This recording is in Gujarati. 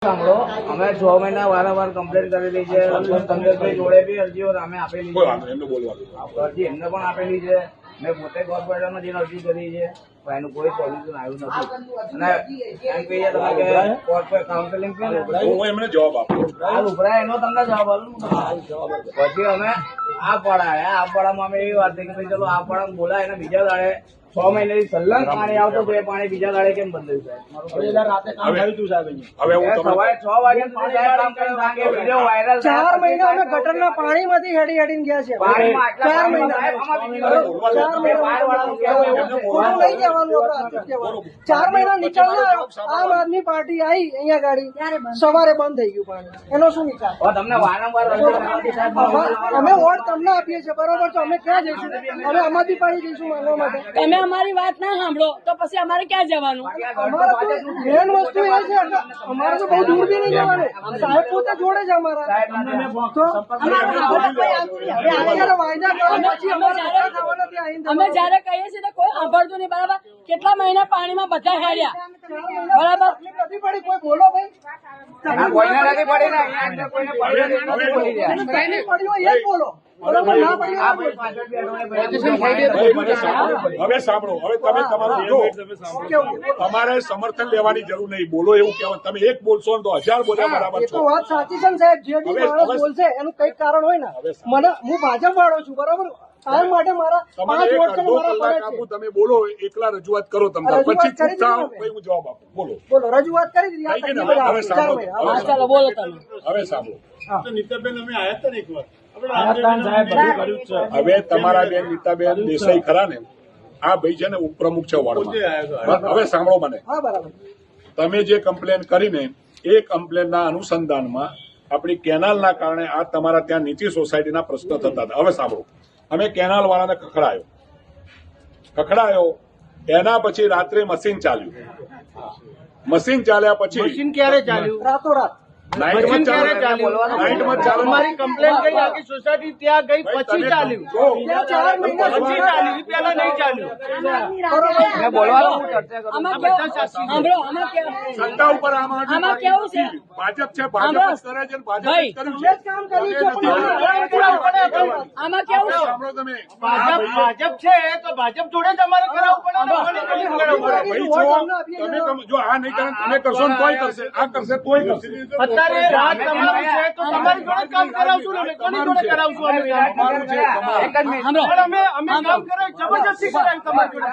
સાંભળો, અમે 6 મહિના વારંવાર કમ્પ્લેન કરેલી છે. સંદેશભાઈ જોડે બી અરજીઓ અમે આપેલી છે. અરજી એમને પણ આપેલી છે. મેં પોતે કોર્પોરેટરમાં જઈને અરજી કરી છે, પણ એનું કોઈ સોલ્યુશન આવ્યું નથી. અને એમ કહીએ તમે કે કોર્પોરેટ કાઉન્સેલિંગ એમને જવાબ આપો, હાલ ઉભરાય એનો તમને જવાબ આપું. પછી અમે આ પાડા પાડામાં અમે એવી વાત થઈ કે ભાઈ ચલો આ પાડા બોલાય અને બીજા દાડે 6 મહિનાથી સલંગ પાણી આવતું હતું, એ પાણી બીજા દાડે કેમ બંધ થયું સાહેબ? સવારે 6 વાગ્યા કામ કર્યું, વિડીયો વાયરલ 4 મહિના અમે ગટરના પાણીમાંથી હેડીને ગયા છે. 4 મહિના લઈ જવાનું. 4 મહિના નીકળનાર આમ આદમી પાર્ટી આવી અહીંયા ગાડી, સવારે બંધ થઈ ગયું પાણી. એનો શું નિકાલ? તમને વારંવાર અમે વોટ તમને આપીએ છીએ, બરોબર? તો અમે ક્યાં જઈશું? અમે આમાંથી પાણી જઈશું માંગવા માટે? તમે અમારી વાત ના સાંભળો તો પછી અમારે ક્યાં જવાનું? અમારે તો મેન વસ્તુ એ છે કે અમારે તો બહુ દૂર બી નહીં જવાનું. સાહેબ પોતે જોડે જ અમારા. અત્યારે વાયદા કરો પછી અમે જયારે કહીએ છીએ તો કોઈ સાંભળતું નહીં, બરાબર? કેટલા મહિના પાણીમાં બધા હેડ્યા, બરાબર? નથી પડી. કોઈ બોલો ભાઈ, કોઈને નથી પડી ને, કોઈને કઈ પડ્યું હોય એ જ બોલો. બરોબર? ના હવે સાંભળો, હવે તમે તમારું જો તમારે સમર્થન લેવાની જરૂર નહીં, બોલો એવું કહેવાય. તમે એક બોલશો ને તો 1000 બોલ્યા બરાબર એ તો છો. વાત સાચી છે ને સાહેબ. જે બી માણસ બોલશે એનું કઈક કારણ હોય ને. મને હું ભાજપ વાળો છું, બરોબર? આ માટે મારા 5 વોટ છે ને મારા ફરજ છે. તમે બોલો, એકલા રજૂઆત કરો તમને, પછી ચૂપ થાઓ, પછી હું જવાબ આપું. બોલો બોલો. રજૂઆત કરી દીધી. આ તકલીફ જ આવે. ચાલો બોલો તમે. હવે સાંભળો, નીતાબેન અમે આયા હતા ને એક વાર, હવે તમારા બેન નીતાબેન દેસાઈ ખરા ને, આ ભાઈ છે ને ઉપપ્રમુખ છે વાર્ડમાં. હવે સાંભળો મને, હા બરાબર. તમે જે કમ્પ્લેન કરીને એ કમ્પ્લેનના અનુસંધાનમાં આપણી કેનાલના કારણે આ તમારા ત્યાં નીચી સોસાયટીના પ્રશ્ન થતા હતા. હવે સાંભળો, અમે કેનાલ વાળાને ખખડાયો, એના પછી રાત્રે મશીન ચાલ્યું. મશીન ચાલ્યા પછી મશીન ક્યારે ચાલ્યું? રાતોરાત નાઇટમાં ચાલ્યું. અમારી કમ્પ્લેન ગઈ આખી સોસાયટી ત્યાં ગઈ પછી ચાલ્યું. 4 મહિના પછી ચાલ્યું, પેલા નહીં ચાલ્યું. આમાં કેવું સાંભળો, આમાં કેવું સત્તા ઉપર આમાં કેવું છે? ભાજપ છે, ભાજપ જ કરે છે, ભાજપ જ કર્યું છે. કામ કર્યું છે. આમાં કેવું છે? સાંભળો તમે, ભાજપ છે તો ભાજપ જોડે જ અમારે કરાવવું પડે. તમે જો આ નહીં કરે તમે કરશો ને તોય કરશે, આ કરશે તોય કરશે. અત્યારે રાત તમારું છે તો તમારી જોડે કામ કરાવશું ને, કોની જોડે કરાવશું? તમારું છે, તમારું. પણ અમે કામ કરાવી, જબરજસ્તી કરાવી તમારી જોડે.